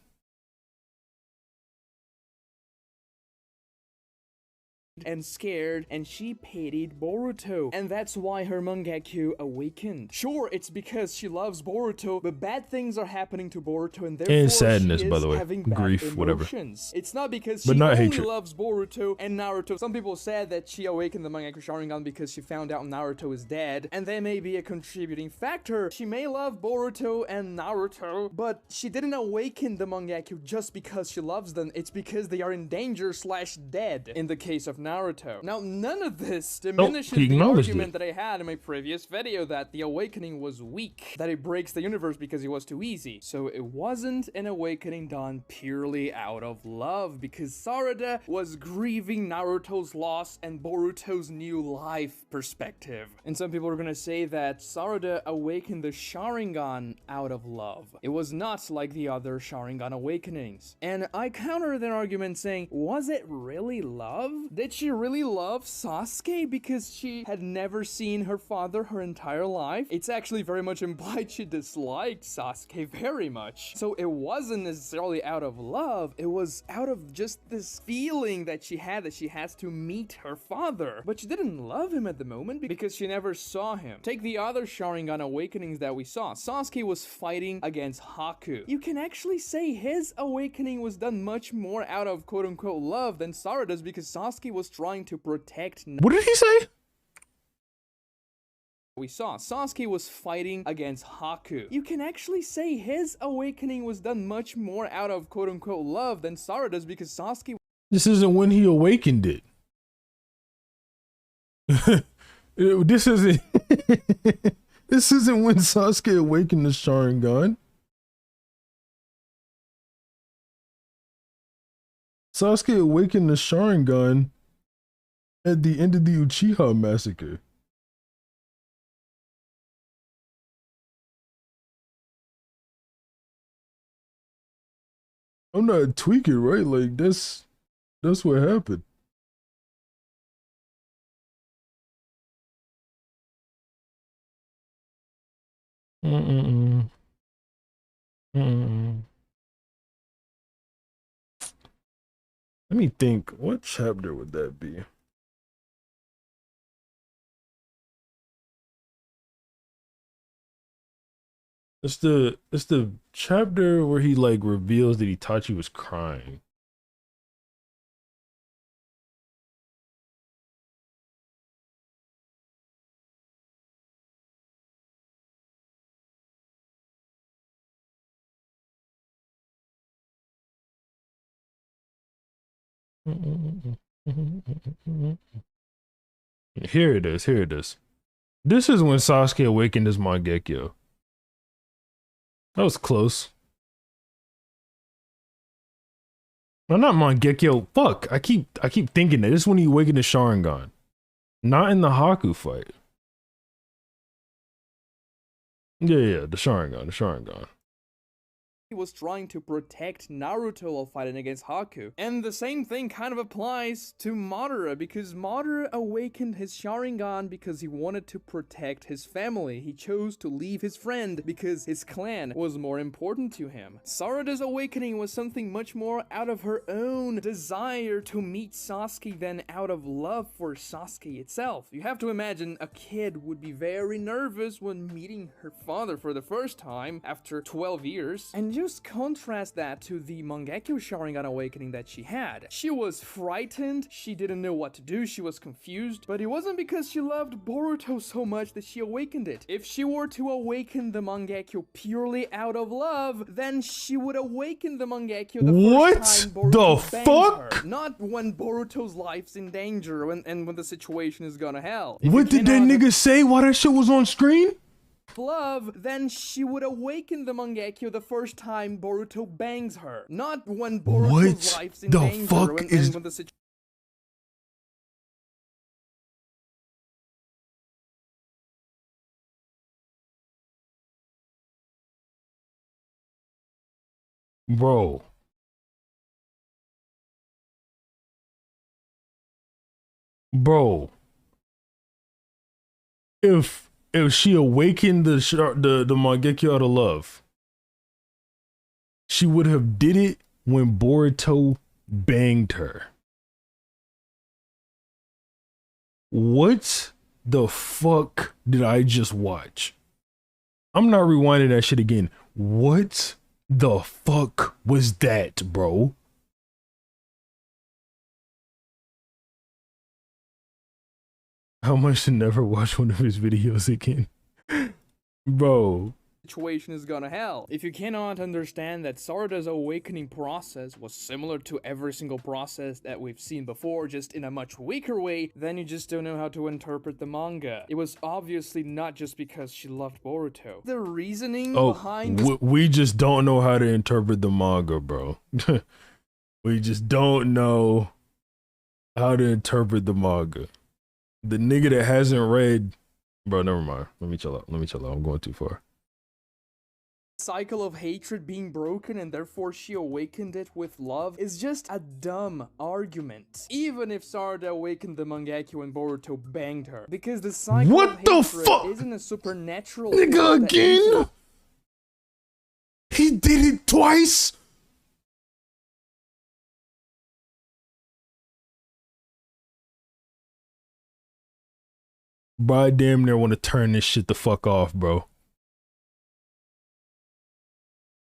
Speaker 2: And scared, and she pitied Boruto, and that's why her Mangekyou awakened. Sure, it's because she loves Boruto, but bad things are happening to Boruto, and therefore
Speaker 1: sadness,
Speaker 2: she is
Speaker 1: by the way.
Speaker 2: having bad
Speaker 1: Grief, whatever.
Speaker 2: emotions. It's not because
Speaker 1: But
Speaker 2: she
Speaker 1: not
Speaker 2: only
Speaker 1: hatred.
Speaker 2: loves Boruto and Naruto. Some people said that she awakened the Mangekyou Sharingan because she found out Naruto is dead, and that may be a contributing factor. She may love Boruto and Naruto, but she didn't awaken the Mangekyou just because she loves them. It's because they are in danger / dead in the case of Naruto. Now, none of this diminishes
Speaker 1: he
Speaker 2: the
Speaker 1: acknowledged
Speaker 2: argument
Speaker 1: it.
Speaker 2: that I had in my previous video that the awakening was weak, that it breaks the universe because it was too easy. So it wasn't an awakening done purely out of love, because Sarada was grieving Naruto's loss and Boruto's new life perspective. And some people are gonna say that Sarada awakened the Sharingan out of love. It was not like the other Sharingan awakenings. And I counter their argument saying, was it really love? Did she really love Sasuke because she had never seen her father her entire life? It's actually very much implied she disliked Sasuke very much. So it wasn't necessarily out of love, it was out of just this feeling that she has to meet her father. But she didn't love him at the moment because she never saw him. Take the other Sharingan awakenings that we saw. Sasuke was fighting against Haku. You can actually say his awakening was done much more out of quote-unquote love than Sarada's, because Sasuke was trying to protect.
Speaker 1: What did he say?
Speaker 2: We saw Sasuke was fighting against Haku. You can actually say his awakening was done much more out of quote-unquote love than Sarada's, because Sasuke.
Speaker 1: This isn't when he awakened it. This isn't this isn't when Sasuke awakened the Sharingan. Sasuke awakened the Sharingan at the end of the Uchiha massacre. I'm not tweaking, right? Like that's what happened. Mm-mm-mm. Mm-mm. Let me think. What chapter would that be? It's the chapter where he like reveals that Itachi was crying. Here it is. Here it is. This is when Sasuke awakened his Mangekyou. That was close. No, not Mangekyou. Fuck. I keep thinking that this is when he awakened the Sharingan. Not in the Haku fight. Yeah, the Sharingan.
Speaker 2: he was trying to protect Naruto while fighting against Haku. And the same thing kind of applies to Madara, because Madara awakened his Sharingan because he wanted to protect his family. He chose to leave his friend because his clan was more important to him. Sarada's awakening was something much more out of her own desire to meet Sasuke than out of love for Sasuke itself. You have to imagine a kid would be very nervous when meeting her father for the first time after 12 years. And just contrast that to the Mangekyou Sharingan awakening that she had. She was frightened, she didn't know what to do, she was confused, but it wasn't because she loved Boruto so much that she awakened it. If she were to awaken the Mangekyou purely out of love, then she would awaken the Mangekyou the first time Boruto banged her. Not when Boruto's life's in danger and when the situation is gonna hell.
Speaker 1: What did that nigga say while that shit was on screen?
Speaker 2: Love, then she would awaken the Mangekyou the first time Boruto bangs her. Not when Boruto's life's in danger and when the situation...
Speaker 1: Bro. Bro. If she awakened the Mangekyou out of love, she would have did it when Boruto banged her. What the fuck did I just watch? I'm not rewinding that shit again. What the fuck was that, bro? How much to never watch one of his videos again? Bro.
Speaker 2: Situation is gonna hell. If you cannot understand that Sarada's awakening process was similar to every single process that we've seen before, just in a much weaker way, then you just don't know how to interpret the manga. It was obviously not just because she loved Boruto. The reasoning behind...
Speaker 1: we just don't know how to interpret the manga, bro. We just don't know how to interpret the manga. The nigga that hasn't read... Bro, never mind. Let me chill out. I'm going too far.
Speaker 2: Cycle of hatred being broken and therefore she awakened it with love is just a dumb argument. Even if Sarada awakened the Mangekyou and Boruto banged her. Because the cycle of hatred isn't a supernatural...
Speaker 1: Nigga again? He did it twice? Bro, I damn near want to turn this shit the fuck off, bro.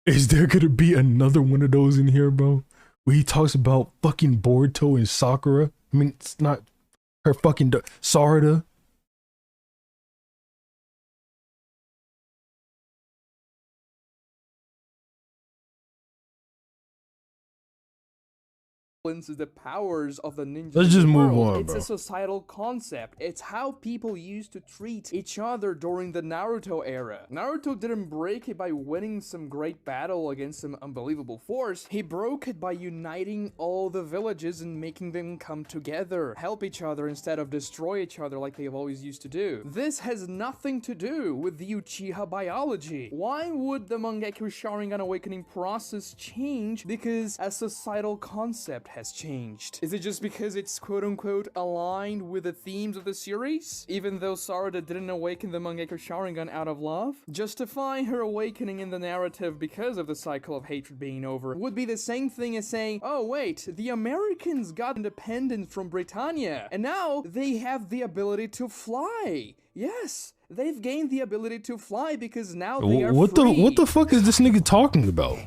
Speaker 1: Is there gonna be another one of those in here, bro? Where he talks about fucking Boruto and Sakura? I mean, it's not her fucking Sarada.
Speaker 2: Is the powers of the ninja.
Speaker 1: Let's just move on,
Speaker 2: It's a societal concept. It's how people used to treat each other during the Naruto era. Naruto didn't break it by winning some great battle against some unbelievable force. He broke it by uniting all the villages and making them come together, help each other instead of destroy each other like they've always used to do. This has nothing to do with the Uchiha biology. Why would the Mangekyou Sharingan awakening process change because a societal concept has changed? Is it just because it's quote-unquote aligned with the themes of the series? Even though Sarada didn't awaken the Mangekyou Sharingan out of love? Justifying her awakening in the narrative because of the cycle of hatred being over would be the same thing as saying, oh wait, the Americans got independence from Britannia, and now they have the ability to fly. Yes, they've gained the ability to fly because now they are free.
Speaker 1: What the fuck is this nigga talking about?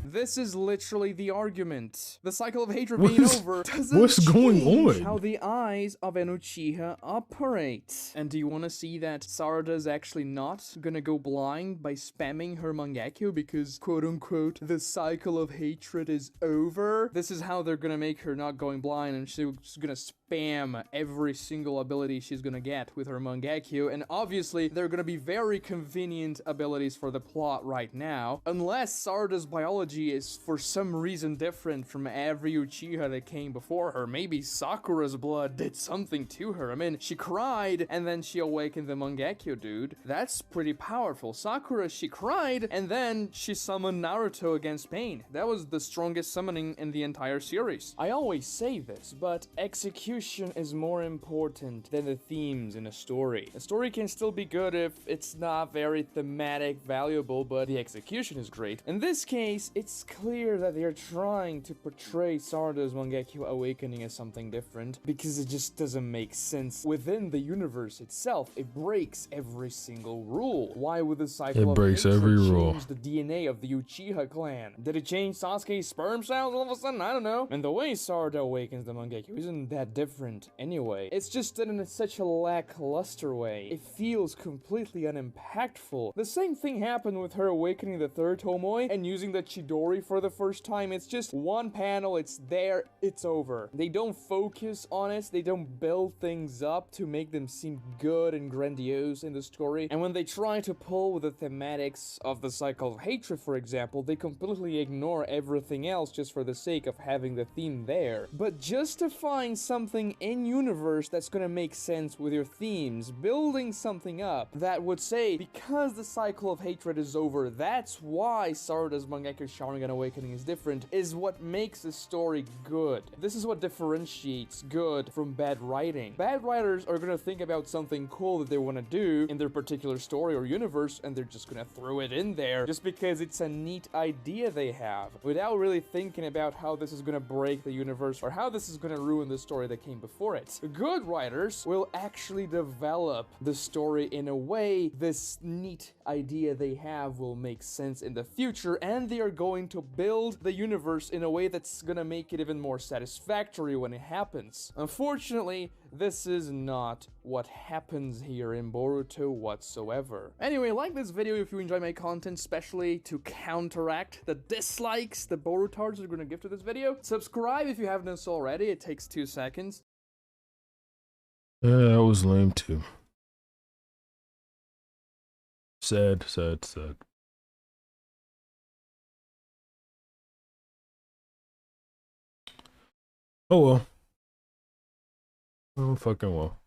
Speaker 2: This is literally the argument. The cycle of hatred being over doesn't
Speaker 1: what's going on?
Speaker 2: How the eyes of an Uchiha operate. And do you want to see that Sarada is actually not gonna go blind by spamming her Mangekyou because quote-unquote the cycle of hatred is over? This is how they're gonna make her not going blind, and she's gonna spam every single ability she's gonna get with her Mangekyou, and obviously they're gonna be very convenient abilities for the plot right now, unless Sarada's biology is for some reason different from every Uchiha that came before her. Maybe Sakura's blood did something to her. I mean, she cried and then she awakened the Mangekyou, dude. That's pretty powerful. Sakura, she cried and then she summoned Naruto against pain. That was the strongest summoning in the entire series. I always say this, but execution is more important than the themes in a story. A story can still be good if it's not very thematic, valuable, but the execution is great. In this case, it's clear that they're trying to portray Sarada's Mangekyou awakening as something different, because it just doesn't make sense within the universe itself. It breaks every single rule. Why would the cycle of hatred change the DNA of the Uchiha clan? Did it change Sasuke's sperm cells all of a sudden? I don't know. And the way Sarada awakens the Mangekyou isn't that different anyway. It's just done in such a lackluster way. It feels completely unimpactful. The same thing happened with her awakening the third Tomoe and using the Chidori for the first time. It's just one panel, it's there, it's over. They don't focus on it, they don't build things up to make them seem good and grandiose in the story. And when they try to pull with the thematics of the cycle of hatred, for example, they completely ignore everything else just for the sake of having the theme there. But just to find something in universe that's gonna make sense with your themes, building something up that would say, because the cycle of hatred is over, that's why Sarada's Mangekyou Sharingan awakening is different, is what makes the story good. This is what differentiates good from bad writing. Bad writers are gonna think about something cool that they want to do in their particular story or universe, and they're just gonna throw it in there just because it's a neat idea they have, without really thinking about how this is gonna break the universe or how this is gonna ruin the story that came before it. Good writers will actually develop the story in a way this neat idea they have will make sense in the future, and they are going to build the universe in a way that's gonna make it even more satisfactory when it happens. Unfortunately, this is not what happens here in Boruto whatsoever. Anyway, like this video if you enjoy my content, especially to counteract the dislikes the Borutards are gonna give to this video. Subscribe if you haven't done so already, it takes 2 seconds.
Speaker 1: Yeah, that was lame too. Sad, sad, sad. Oh well. Oh fucking well.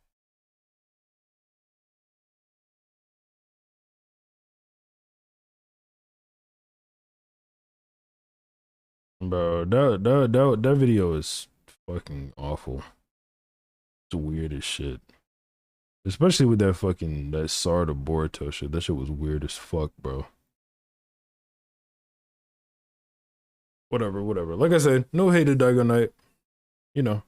Speaker 1: Bro, that video is fucking awful. It's weird as shit. Especially with that Sarada Boruto shit. That shit was weird as fuck, bro. Whatever. Like I said, no hate to Daigo Knight. You know.